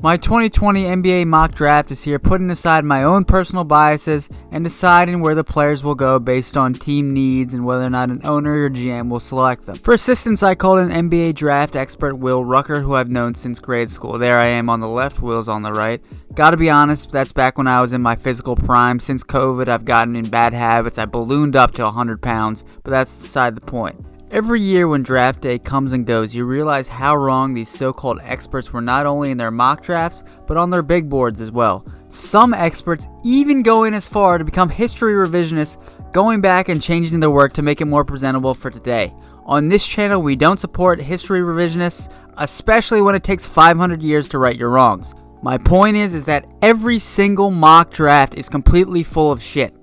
My 2020 NBA mock draft is here, putting aside my own personal biases and deciding where the players will go based on team needs and whether or not an owner or GM will select them. For assistance, I called an NBA draft expert, Will Rucker, who I've known since grade school. There I am on the left, Will's on the right. Gotta be honest, that's back when I was in my physical prime. Since COVID, I've gotten in bad habits. I ballooned up to 100 pounds, but that's beside the point. Every year when draft day comes and goes, you realize how wrong these so-called experts were not only in their mock drafts, but on their big boards as well. Some experts even going as far to become history revisionists, going back and changing their work to make it more presentable for today. On this channel, we don't support history revisionists, especially when it takes 500 years to right your wrongs. My point is that every single mock draft is completely full of shit.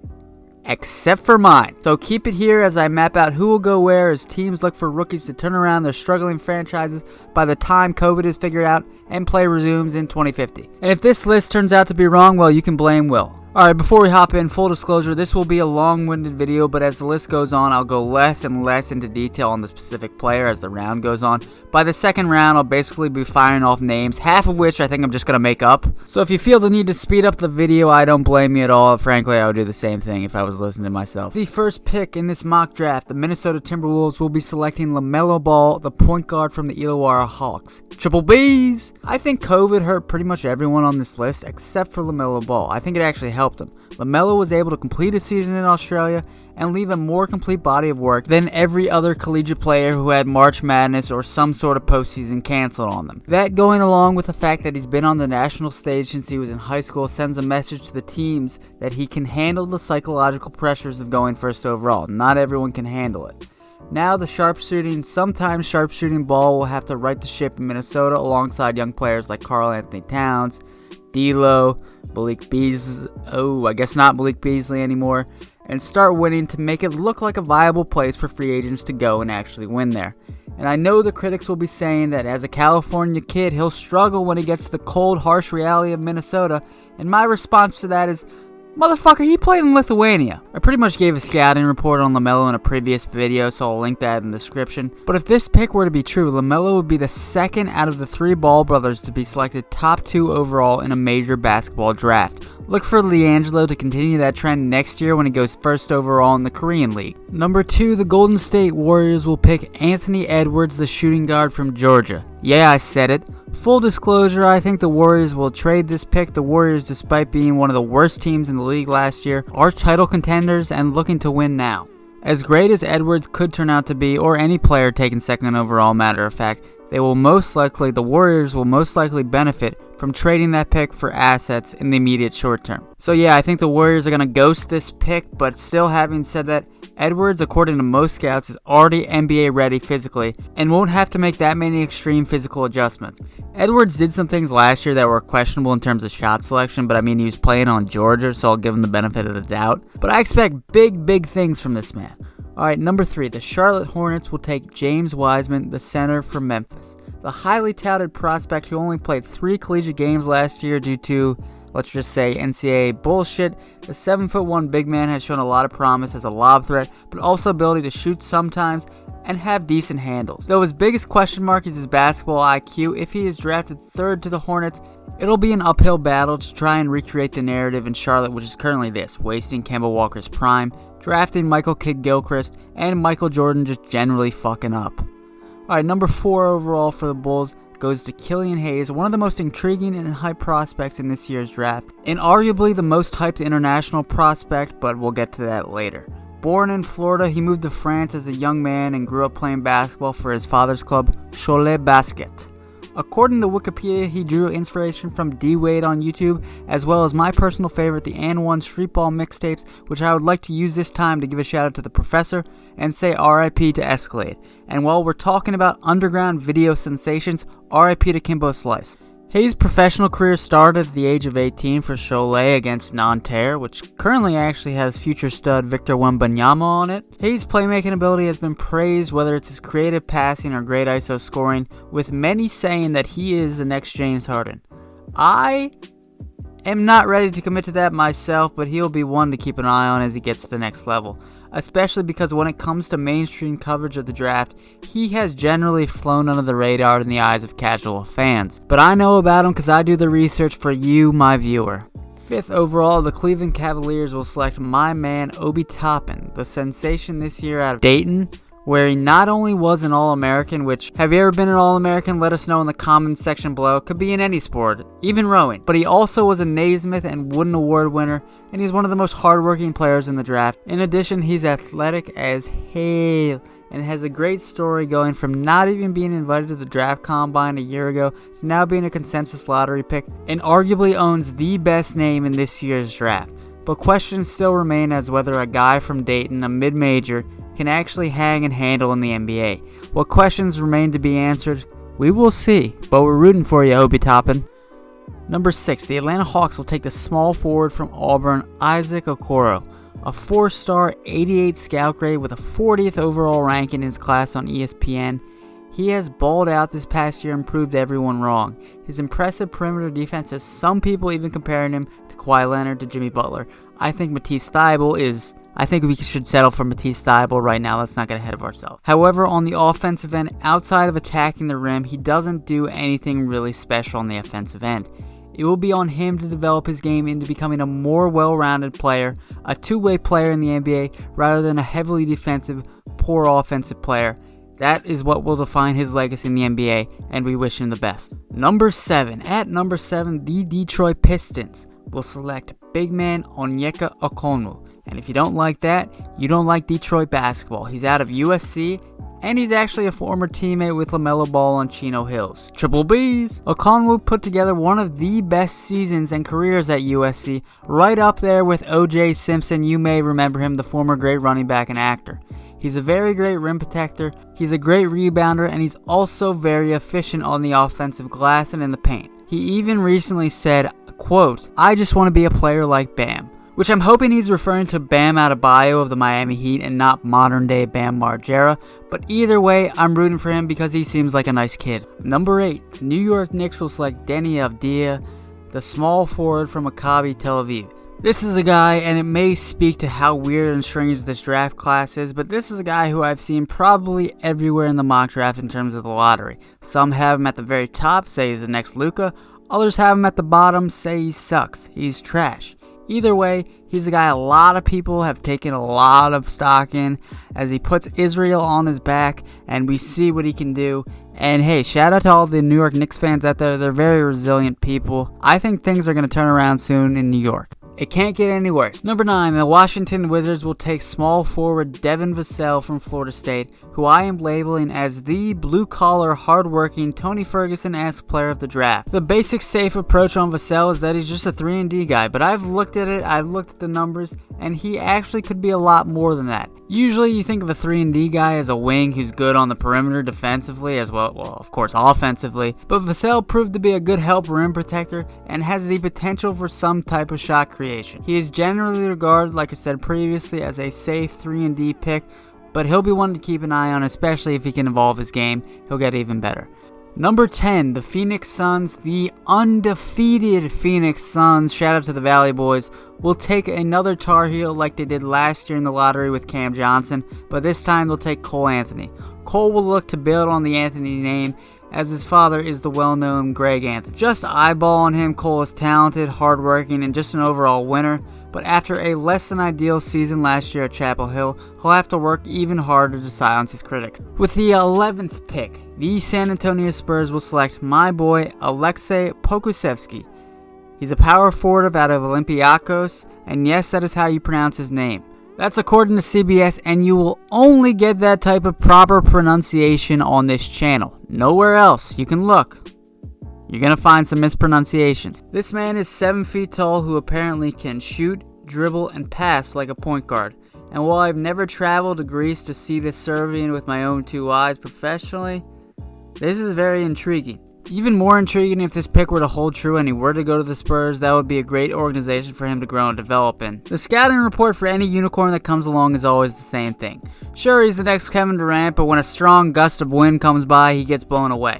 Except for mine. So keep it here as I map out who will go where as teams look for rookies to turn around their struggling franchises by the time COVID is figured out and play resumes in 2050. And if this list turns out to be wrong, well, you can blame Will. Alright, before we hop in, full disclosure, this will be a long-winded video, but as the list goes on, I'll go less and less into detail on the specific player as the round goes on. By the second round, I'll basically be firing off names, half of which I think I'm just going to make up. So if you feel the need to speed up the video, I don't blame you at all. Frankly, I would do the same thing if I was listening to myself. The first pick in this mock draft, the Minnesota Timberwolves will be selecting Lamelo Ball, the point guard from the Illawarra Hawks. Triple B's! I think COVID hurt pretty much everyone on this list except for Lamelo Ball. I think it actually helped him. Lamelo was able to complete his season in Australia and leave a more complete body of work than every other collegiate player who had March Madness or some sort of postseason canceled on them. That, going along with the fact that he's been on the national stage since he was in high school, sends a message to the teams that he can handle the psychological pressures of going first overall. Not everyone can handle it. Now the sometimes sharpshooting Ball will have to right the ship in Minnesota alongside young players like Karl-Anthony Towns, D'Lo, Malik Beasley, I guess not Malik Beasley anymore, and start winning to make it look like a viable place for free agents to go and actually win there. And I know the critics will be saying that as a California kid, he'll struggle when he gets to the cold, harsh reality of Minnesota, and my response to that is, motherfucker, he played in Lithuania. I pretty much gave a scouting report on Lamelo in a previous video, so I'll link that in the description. But if this pick were to be true, Lamelo would be the second out of the three Ball brothers to be selected top 2 overall in a major basketball draft. Look for LiAngelo to continue that trend next year when he goes first overall in the Korean League. Number 2, the Golden State Warriors will pick Anthony Edwards, the shooting guard from Georgia. Yeah, I said it. Full disclosure, I think the Warriors will trade this pick. The Warriors, despite being one of the worst teams in the league last year, are title contenders and looking to win now. As great as Edwards could turn out to be, or any player taken second overall, matter of fact, the Warriors will most likely benefit from trading that pick for assets in the immediate short term. So yeah, I think the Warriors are going to ghost this pick, but still, having said that, Edwards, according to most scouts, is already NBA ready physically and won't have to make that many extreme physical adjustments. Edwards did some things last year that were questionable in terms of shot selection, but I mean, he was playing on Georgia, so I'll give him the benefit of the doubt. But I expect big things from this man. Alright, number 3, the Charlotte Hornets will take James Wiseman, the center from Memphis. The highly touted prospect who only played 3 collegiate games last year due to, let's just say, NCAA bullshit, the 7'1" big man has shown a lot of promise as a lob threat, but also ability to shoot sometimes and have decent handles. Though his biggest question mark is his basketball IQ, if he is drafted 3rd to the Hornets, it'll be an uphill battle to try and recreate the narrative in Charlotte, which is currently this: wasting Kemba Walker's prime, drafting Michael Kidd-Gilchrist, and Michael Jordan just generally fucking up. Alright, number 4 overall for the Bulls goes to Killian Hayes, one of the most intriguing and hyped prospects in this year's draft, and arguably the most hyped international prospect, but we'll get to that later. Born in Florida, he moved to France as a young man and grew up playing basketball for his father's club, Cholet Basket. According to Wikipedia, he drew inspiration from D-Wade on YouTube, as well as my personal favorite, the AND1 Streetball mixtapes, which I would like to use this time to give a shout out to the professor and say RIP to Escalade. And while we're talking about underground video sensations, RIP to Kimbo Slice. Hayes' professional career started at the age of 18 for Cholet against Nanterre, which currently actually has future stud Victor Wembanyama on it. Hayes' playmaking ability has been praised, whether it's his creative passing or great ISO scoring, with many saying that he is the next James Harden. I am not ready to commit to that myself, but he'll be one to keep an eye on as he gets to the next level. especially because when it comes to mainstream coverage of the draft, he has generally flown under the radar in the eyes of casual fans. But I know about him because I do the research for you, my viewer. 5th overall, the Cleveland Cavaliers will select my man Obi Toppin, the sensation this year out of Dayton, where he not only was an All-American, which, have you ever been an All-American? Let us know in the comments section below. Could be in any sport, even rowing. But he also was a Naismith and Wooden Award winner, and he's one of the most hardworking players in the draft. In addition, he's athletic as hell, and has a great story going from not even being invited to the draft combine a year ago to now being a consensus lottery pick, and arguably owns the best name in this year's draft. But questions still remain as whether a guy from Dayton, a mid-major, can actually hang and handle in the NBA. What questions remain to be answered? We will see, but we're rooting for you, Obi Toppin. Number 6, the Atlanta Hawks will take the small forward from Auburn, Isaac Okoro, a 4-star 88 scout grade with a 40th overall ranking in his class on ESPN. He has balled out this past year and proved everyone wrong. His impressive perimeter defense has some people even comparing him to Kawhi Leonard, to Jimmy Butler. I think we should settle for Matisse Thybulle right now. Let's not get ahead of ourselves. However, on the offensive end, outside of attacking the rim, he doesn't do anything really special on the offensive end. It will be on him to develop his game into becoming a more well-rounded player, a two-way player in the NBA, rather than a heavily defensive, poor offensive player. That is what will define his legacy in the NBA, and we wish him the best. Number 7. At number 7, the Detroit Pistons will select big man Onyeka Okongwu. And if you don't like that, you don't like Detroit basketball. He's out of USC, and he's actually a former teammate with Lamelo Ball on Chino Hills. Triple B's! Okongwu put together one of the best seasons and careers at USC, right up there with O.J. Simpson. You may remember him, the former great running back and actor. He's a very great rim protector, he's a great rebounder, and he's also very efficient on the offensive glass and in the paint. He even recently said, quote, "I just want to be a player like Bam." Which I'm hoping he's referring to Bam Adebayo of the Miami Heat and not modern-day Bam Margera. But either way, I'm rooting for him because he seems like a nice kid. Number 8, New York Knicks will select Deni Avdija, the small forward from Maccabi Tel Aviv. This is a guy, and it may speak to how weird and strange this draft class is, but this is a guy who I've seen probably everywhere in the mock draft in terms of the lottery. Some have him at the very top, say he's the next Luka. Others have him at the bottom, say he sucks, he's trash. Either way, he's a guy a lot of people have taken a lot of stock in as he puts Israel on his back, and we see what he can do. And hey, shout out to all the New York Knicks fans out there. They're very resilient people. I think things are going to turn around soon in New York. It can't get any worse. Number 9, the Washington Wizards will take small forward Devin Vassell from Florida State, who I am labeling as the blue-collar, hard-working, Tony Ferguson-esque player of the draft. The basic safe approach on Vassell is that he's just a 3-and-D guy, but I've looked at it, I've looked at the numbers, and he actually could be a lot more than that. Usually you think of a 3-and-D guy as a wing who's good on the perimeter defensively as well, of course offensively, but Vassell proved to be a good help rim protector and has the potential for some type of shot creation. He is generally regarded, like I said previously, as a safe 3-and-D pick, but he'll be one to keep an eye on, especially if he can evolve his game. He'll get even better. Number 10, the Phoenix Suns, the undefeated Phoenix Suns, shout out to the Valley Boys, will take another Tar Heel like they did last year in the lottery with Cam Johnson, but this time they'll take Cole Anthony. Cole will look to build on the Anthony name, as his father is the well-known Greg Anthony. Just eyeballing him, Cole is talented, hardworking, and just an overall winner. But after a less than ideal season last year at Chapel Hill, he'll have to work even harder to silence his critics. With the 11th pick, the San Antonio Spurs will select my boy Aleksej Pokusevski. He's a power forward out of Olympiacos, and yes, that is how you pronounce his name. That's according to CBS, and you will only get that type of proper pronunciation on this channel. Nowhere else. You can look. You're going to find some mispronunciations. This man is 7 feet tall who apparently can shoot, dribble, and pass like a point guard. And while I've never traveled to Greece to see this Serbian with my own 2 eyes professionally, this is very intriguing. Even more intriguing if this pick were to hold true and he were to go to the Spurs, that would be a great organization for him to grow and develop in. The scouting report for any unicorn that comes along is always the same thing. Sure, he's the next Kevin Durant, but when a strong gust of wind comes by, he gets blown away.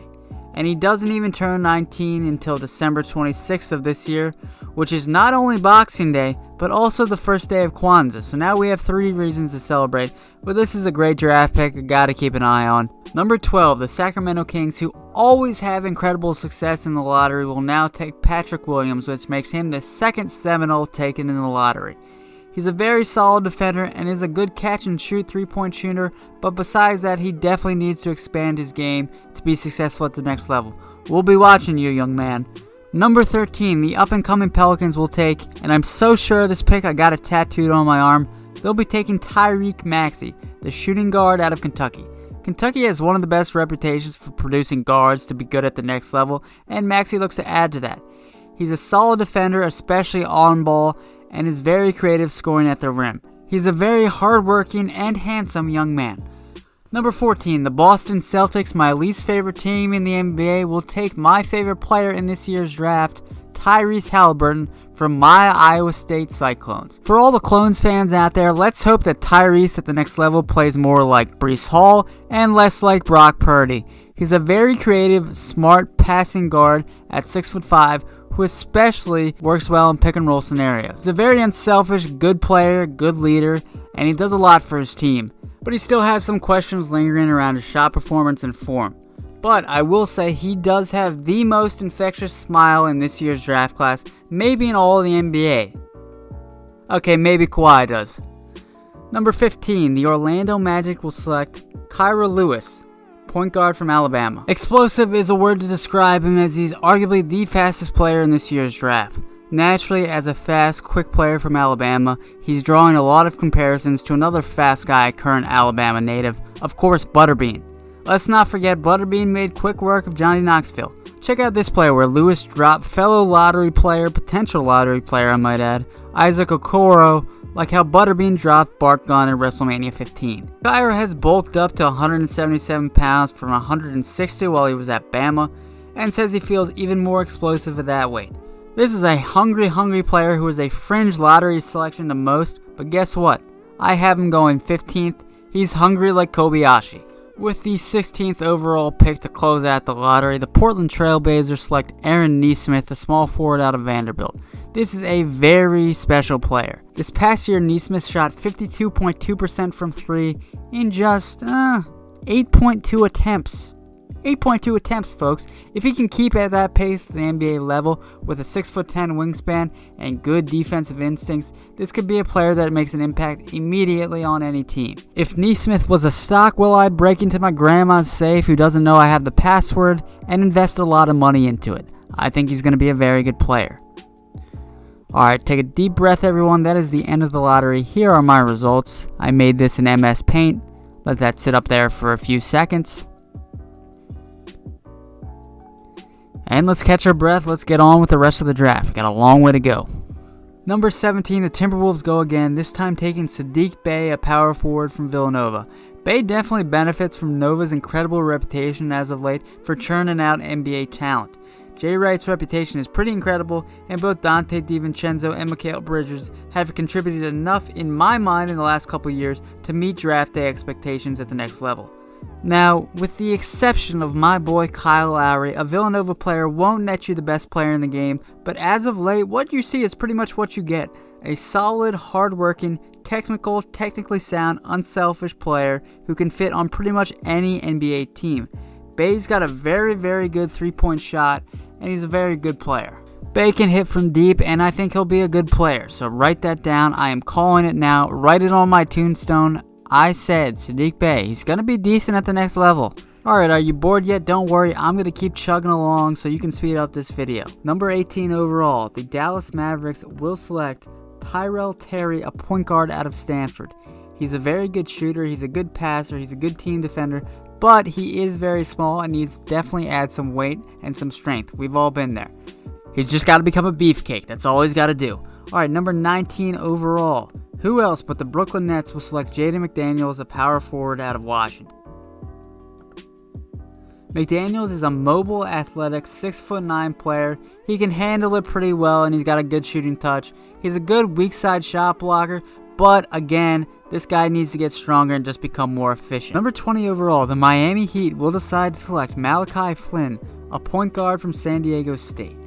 And he doesn't even turn 19 until December 26th of this year, which is not only Boxing Day, but also the first day of Kwanzaa. So now we have 3 reasons to celebrate, but this is a great draft pick I gotta keep an eye on. Number 12, the Sacramento Kings, who always have incredible success in the lottery, will now take Patrick Williams, which makes him the second Seminole taken in the lottery. He's a very solid defender and is a good catch-and-shoot three-point shooter, but besides that, he definitely needs to expand his game to be successful at the next level. We'll be watching you, young man. Number 13, the up-and-coming Pelicans will take, and I'm so sure of this pick I got it tattooed on my arm, they'll be taking Maxey, the shooting guard out of Kentucky. Kentucky has one of the best reputations for producing guards to be good at the next level, and Maxey looks to add to that. He's a solid defender, especially on ball, and is very creative scoring at the rim. He's a very hardworking and handsome young man. Number 14, the Boston Celtics, my least favorite team in the NBA, will take my favorite player in this year's draft, Tyrese Haillburton, from my Iowa State Cyclones. For all the Clones fans out there, let's hope that Tyrese at the next level plays more like Breece Hall and less like Brock Purdy. He's a very creative, smart passing guard at 6'5", who especially works well in pick-and-roll scenarios. He's a very unselfish, good player, good leader, and he does a lot for his team. But he still has some questions lingering around his shot performance and form. But I will say he does have the most infectious smile in this year's draft class, maybe in all of the NBA. Okay, maybe Kawhi does. Number 15, the Orlando Magic will select Kyra Lewis, point guard from Alabama. Explosive is a word to describe him, as he's arguably the fastest player in this year's draft. Naturally, as a fast, quick player from Alabama, he's drawing a lot of comparisons to another fast guy, current Alabama native, of course, Butterbean. Let's not forget Butterbean made quick work of Johnny Knoxville. Check out this play where Lewis dropped fellow lottery player, potential lottery player I might add, Isaac Okoro, like how Butterbean dropped Bart Gunn at WrestleMania 15. Kyra has bulked up to 177 pounds from 160 while he was at Bama, and says he feels even more explosive at that weight. This is a hungry player who is a fringe lottery selection to most, but guess what? I have him going 15th. He's hungry like Kobayashi. With the 16th overall pick to close out the lottery, the Portland Trail Blazers select Aaron Nesmith, a small forward out of Vanderbilt. This is a very special player. This past year, Nesmith shot 52.2% from 3 in just 8.2 attempts. 8.2 attempts, folks. If he can keep at that pace at the NBA level with a 6'10" wingspan and good defensive instincts, this could be a player that makes an impact immediately on any team. If Nesmith was a stock, well, I'd break into my grandma's safe who doesn't know I have the password and invest a lot of money into it. I think he's going to be a very good player. Alright, take a deep breath, everyone. That is the end of the lottery. Here are my results. I made this in MS Paint. Let that sit up there for a few seconds. And let's catch our breath. Let's get on with the rest of the draft. We got a long way to go. Number 17, the Timberwolves go again, this time taking Saddiq Bey, a power forward from Villanova. Bey definitely benefits from Nova's incredible reputation as of late for churning out NBA talent. Jay Wright's reputation is pretty incredible, and both Dante DiVincenzo and Mikal Bridges have contributed enough in my mind in the last couple years to meet draft day expectations at the next level. Now, with the exception of my boy Kyle Lowry, a Villanova player won't net you the best player in the game, but as of late, what you see is pretty much what you get. A solid, hardworking, technically sound, unselfish player who can fit on pretty much any NBA team. Bey's got a very good three-point shot, and he's a very good player. Bey can hit from deep, and I think he'll be a good player, so write that down. I am calling it now. Write it on my tombstone. I said Saddiq Bey. He's going to be decent at the next level. Alright, are you bored yet? Don't worry, I'm going to keep chugging along so you can speed up this video. Number 18 overall, the Dallas Mavericks will select Tyrell Terry, a point guard out of Stanford. He's a very good shooter, he's a good passer, he's a good team defender, but he is very small and needs to definitely add some weight and some strength. We've all been there. He's just got to become a beefcake. That's all he's got to do. Alright, number 19 overall. Who else but the Brooklyn Nets will select Jaden McDaniels, a power forward out of Washington. McDaniels is a mobile, athletic, 6'9" player. He can handle it pretty well, and he's got a good shooting touch. He's a good weak side shot blocker, but again, this guy needs to get stronger and just become more efficient. Number 20 overall, the Miami Heat will decide to select Malachi Flynn, a point guard from San Diego State.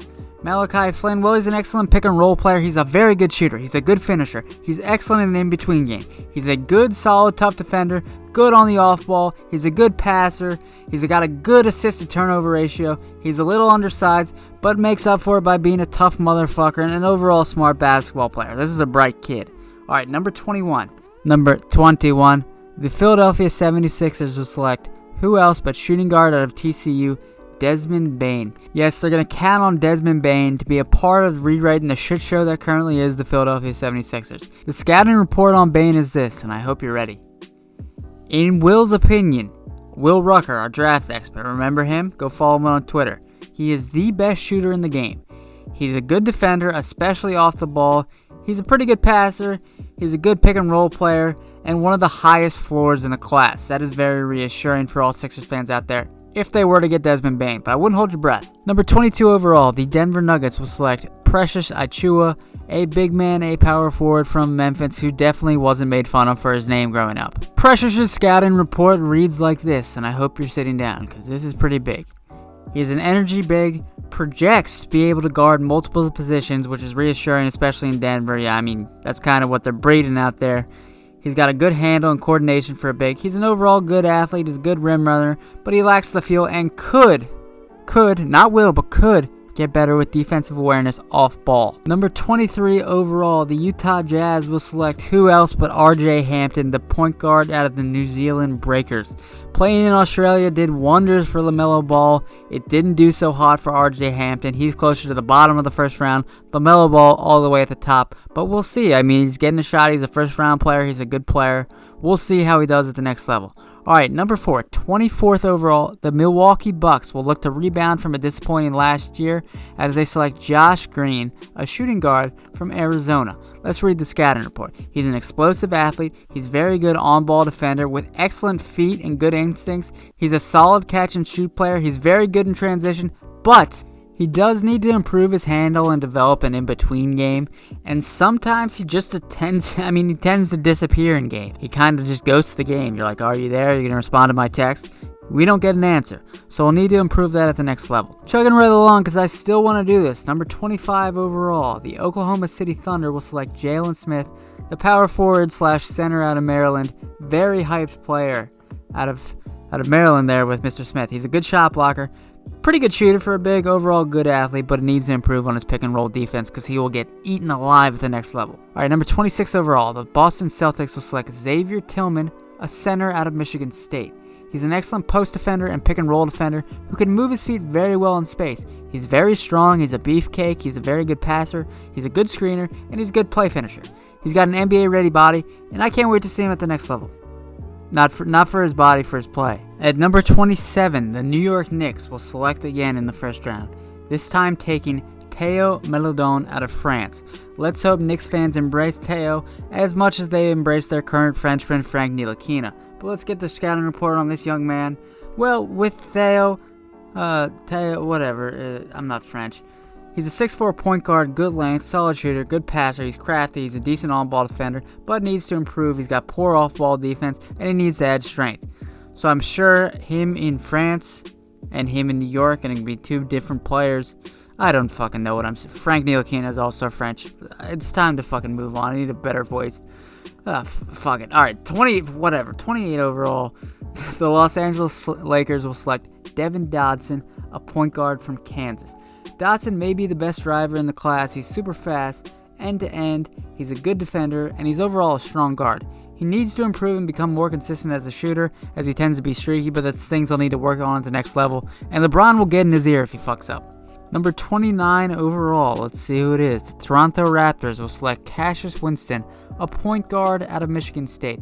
Malachi Flynn, well, he's an excellent pick and roll player. He's a very good shooter. He's a good finisher. He's excellent in the in-between game. He's a good, solid, tough defender, good on the off ball. He's a good passer. He's got a good assist-to-turnover ratio. He's a little undersized, but makes up for it by being a tough motherfucker and an overall smart basketball player. This is a bright kid. All right, number 21. Number 21, the Philadelphia 76ers will select who else but shooting guard out of TCU, Desmond Bane. Yes, they're going to count on Desmond Bane to be a part of rewriting the shit show that currently is the Philadelphia 76ers. The scouting report on Bane is this, and I hope you're ready. In Will's opinion, Will Rucker, our draft expert, remember him? Go follow him on Twitter. He is the best shooter in the game. He's a good defender, especially off the ball. He's a pretty good passer. He's a good pick and roll player, and one of the highest floors in the class. That is very reassuring for all Sixers fans out there, if they were to get Desmond Bane, but I wouldn't hold your breath. Number 22 overall, the Denver Nuggets will select Precious Achiuwa, a big man, a power forward from Memphis who definitely wasn't made fun of for his name growing up. Precious's scouting report reads like this, and I hope you're sitting down, because this is pretty big. He is an energy big, projects to be able to guard multiple positions, which is reassuring, especially in Denver. Yeah, I mean, that's kind of what they're breeding out there. He's got a good handle and coordination for a big. He's an overall good athlete. He's a good rim runner, but he lacks the feel and could, not will, but could get better with defensive awareness off ball. Number 23 overall, the Utah Jazz will select who else but RJ Hampton, the point guard out of the New Zealand Breakers. Playing in Australia did wonders for Lamelo Ball. It didn't do so hot for RJ Hampton. He's closer to the bottom of the first round. Lamelo Ball all the way at the top. But we'll see. I mean, he's getting a shot. He's a first round player. He's a good player. We'll see how he does at the next level. Alright, number 4, 24th overall, the Milwaukee Bucks will look to rebound from a disappointing last year as they select Josh Green, a shooting guard from Arizona. Let's read the scouting report. He's an explosive athlete. He's very good on-ball defender with excellent feet and good instincts. He's a solid catch and shoot player. He's very good in transition, but he does need to improve his handle and develop an in-between game, and sometimes he tends to disappear in game. He kind of just goes to the game. You're like, are you there? Are you going to respond to my text? We don't get an answer, so we'll need to improve that at the next level. Chugging right along because I still want to do this. Number 25 overall, the Oklahoma City Thunder will select Jalen Smith, the power forward / center out of Maryland. Very hyped player out of Maryland there with Mr. Smith. He's a good shot blocker. Pretty good shooter for a big, overall good athlete, but needs to improve on his pick and roll defense because he will get eaten alive at the next level. Alright, number 26 overall, the Boston Celtics will select Xavier Tillman, a center out of Michigan State. He's an excellent post defender and pick and roll defender who can move his feet very well in space. He's very strong, he's a beefcake, he's a very good passer, he's a good screener, and he's a good play finisher. He's got an NBA ready body, and I can't wait to see him at the next level. Not for his body, for his play. At number 27, the New York Knicks will select again in the first round, this time taking Théo Maledon out of France. Let's hope Knicks fans embrace Théo as much as they embrace their current Frenchman, Frank Ntilikina. But let's get the scouting report on this young man. Well, with Théo, whatever, I'm not French. He's a 6'4 point guard, good length, solid shooter, good passer, he's crafty, he's a decent on-ball defender, but needs to improve. He's got poor off-ball defense, and he needs to add strength. So I'm sure him in France and him in New York are going to be two different players. I don't fucking know what I'm saying. Frank Ntilikina is also French. It's time to fucking move on. I need a better voice. Fuck it. Alright, 28 overall. The Los Angeles Lakers will select Devin Dodson, a point guard from Kansas. Dodson may be the best driver in the class. He's super fast, end-to-end, he's a good defender, and he's overall a strong guard. He needs to improve and become more consistent as a shooter, as he tends to be streaky, but that's things he'll need to work on at the next level, and LeBron will get in his ear if he fucks up. Number 29 overall, let's see who it is. The Toronto Raptors will select Cassius Winston, a point guard out of Michigan State.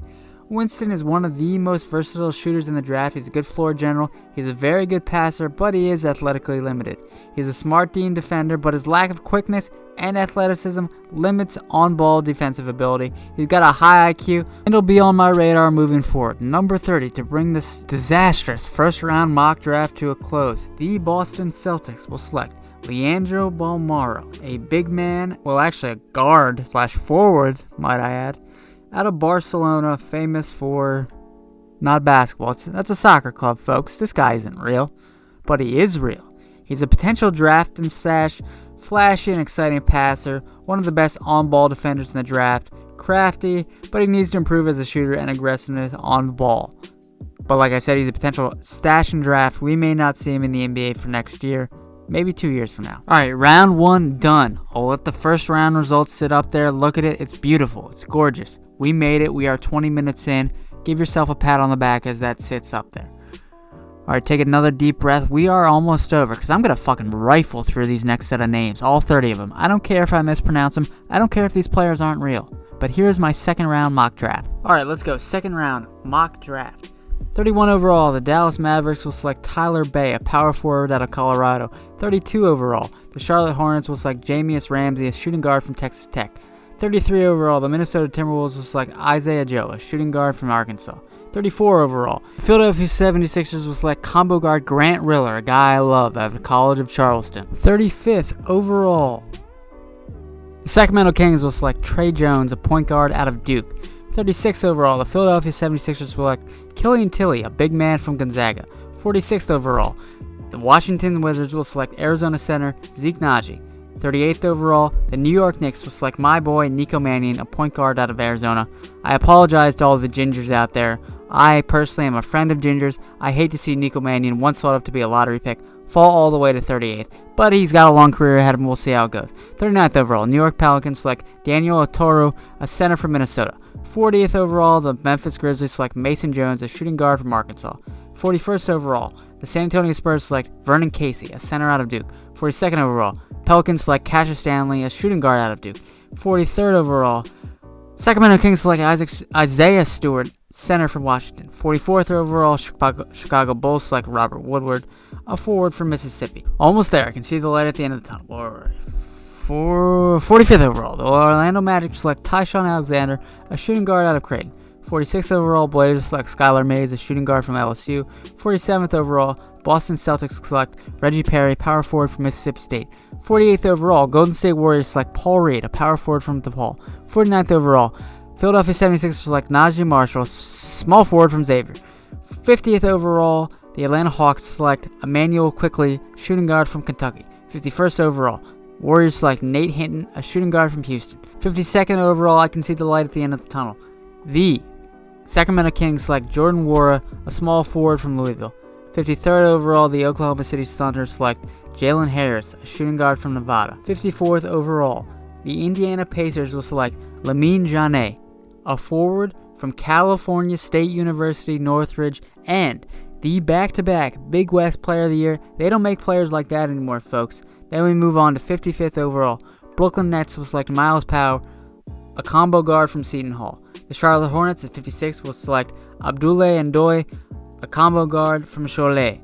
Winston is one of the most versatile shooters in the draft. He's a good floor general. He's a very good passer, but he is athletically limited. He's a smart team defender, but his lack of quickness and athleticism limits on-ball defensive ability. He's got a high IQ, and he'll be on my radar moving forward. Number 30, to bring this disastrous first-round mock draft to a close, the Boston Celtics will select Leandro Bolmaro, a big man, well actually a guard / forward, might I add, out of Barcelona, famous for not basketball. That's a soccer club, folks. This guy isn't real, but he is real. He's a potential draft and stash Flashy and exciting passer, one of the best on-ball defenders in the draft, crafty, but he needs to improve as a shooter and aggressiveness on the ball. But like I said, he's a potential stash and draft. We may not see him in the NBA for next year, maybe 2 years from now. Alright, round 1 done. I'll let the first round results sit up there. Look at it. It's beautiful. It's gorgeous. We made it. We are 20 minutes in. Give yourself a pat on the back as that sits up there. Alright, take another deep breath. We are almost over because I'm going to fucking rifle through these next set of names. All 30 of them. I don't care if I mispronounce them. I don't care if these players aren't real. But here's my second round mock draft. Alright, let's go. Second round mock draft. 31 overall, the Dallas Mavericks will select Tyler Bay, a power forward out of Colorado. 32 overall, the Charlotte Hornets will select Jamius Ramsey, a shooting guard from Texas Tech. 33 overall, the Minnesota Timberwolves will select Isaiah Joe, a shooting guard from Arkansas. 34 overall, the Philadelphia 76ers will select combo guard Grant Riller, a guy I love out of the College of Charleston. 35th overall, the Sacramento Kings will select Trey Jones, a point guard out of Duke. 36th overall, the Philadelphia 76ers will select Killian Tilly, a big man from Gonzaga. 46th overall, the Washington Wizards will select Arizona center Zeke Naji. 38th overall, the New York Knicks will select my boy Nico Mannion, a point guard out of Arizona. I apologize to all the Gingers out there. I personally am a friend of Gingers. I hate to see Nico Mannion, once thought of to be a lottery pick, fall all the way to 38th. But he's got a long career ahead of him. We'll see how it goes. 39th overall, New York Pelicans select Daniel Okoro, a center from Minnesota. 40th overall, the Memphis Grizzlies select Mason Jones, a shooting guard from Arkansas. 41st overall, the San Antonio Spurs select Vernon Casey, a center out of Duke. 42nd overall, Pelicans select Cassius Stanley, a shooting guard out of Duke. 43rd overall, Sacramento Kings select Isaiah Stewart, center from Washington. 44th overall, Chicago Bulls select Robert Woodward, a forward from Mississippi. Almost there. I can see the light at the end of the tunnel. Alright. 45th overall, the Orlando Magic select Tyshawn Alexander, a shooting guard out of Creighton. 46th overall, Blazers select Skylar Mays, a shooting guard from LSU. 47th overall, Boston Celtics select Reggie Perry, power forward from Mississippi State. 48th overall, Golden State Warriors select Paul Reed, a power forward from DePaul. 49th overall, Philadelphia 76ers select Najee Marshall, small forward from Xavier. 50th overall, the Atlanta Hawks select Emmanuel Quickley, shooting guard from Kentucky. 51st overall, Warriors select Nate Hinton, a shooting guard from Houston. 52nd overall, I can see the light at the end of the tunnel. The Sacramento Kings select Jordan Nwora, a small forward from Louisville. 53rd overall, the Oklahoma City Thunder select Jalen Harris, a shooting guard from Nevada. 54th overall, the Indiana Pacers will select Lamine Janet, a forward from California State University, Northridge, and the back-to-back Big West Player of the Year. They don't make players like that anymore, folks. Then we move on to 55th overall. Brooklyn Nets will select Miles Powell, a combo guard from Seton Hall. The Charlotte Hornets at 56th will select Abdoulaye Ndoye, a combo guard from Cholet.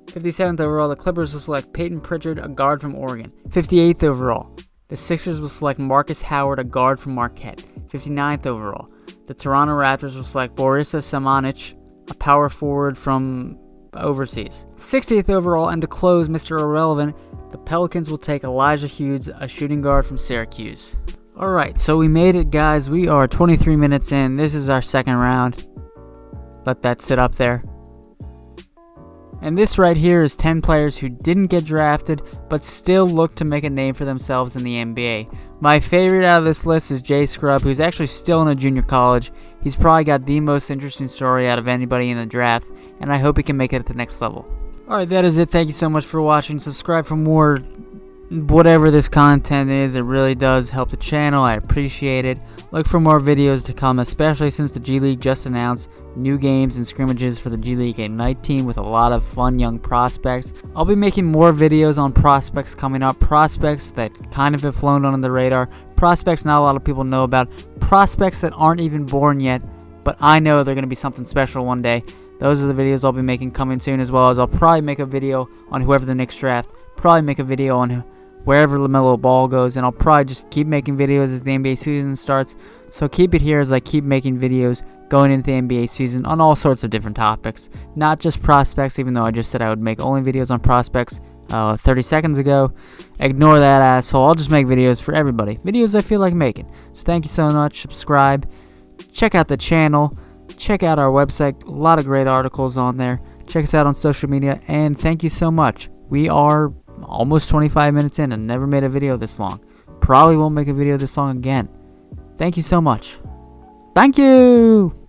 57th overall, the Clippers will select Peyton Pritchard, a guard from Oregon. 58th overall, the Sixers will select Marcus Howard, a guard from Marquette. 59th overall, the Toronto Raptors will select Borisa Samanic, a power forward from overseas. 60th overall, and to close Mr. Irrelevant, the Pelicans will take Elijah Hughes, a shooting guard from Syracuse. Alright, so we made it, guys. We are 23 minutes in. This is our second round. Let that sit up there. And this right here is 10 players who didn't get drafted, but still look to make a name for themselves in the NBA. My favorite out of this list is Jay Scrubb, who's actually still in a junior college. He's probably got the most interesting story out of anybody in the draft, and I hope he can make it at the next level. Alright, that is it. Thank you so much for watching. Subscribe for more whatever this content is. It really does help the channel. I appreciate it. Look for more videos to come, especially since the G League just announced new games and scrimmages for the G League Ignite team with a lot of fun young prospects. I'll be making more videos on prospects coming up, prospects that kind of have flown under the radar, prospects not a lot of people know about, prospects that aren't even born yet, but I know they're going to be something special one day. Those are the videos I'll be making coming soon, as well as I'll probably make a video on whoever the Knicks draft, probably make a video on wherever Lamelo Ball goes, and I'll probably just keep making videos as the NBA season starts. So keep it here as I keep making videos going into the NBA season on all sorts of different topics, not just prospects, even though I just said I would make only videos on prospects 30 seconds ago. Ignore that asshole. I'll just make videos for everybody, videos I feel like making. So thank you so much. Subscribe, check out the channel, check out our website, a lot of great articles on there. Check us out on social media, and thank you so much. We are almost 25 minutes in and never made a video this long. Probably won't make a video this long again. Thank you so much. Thank you!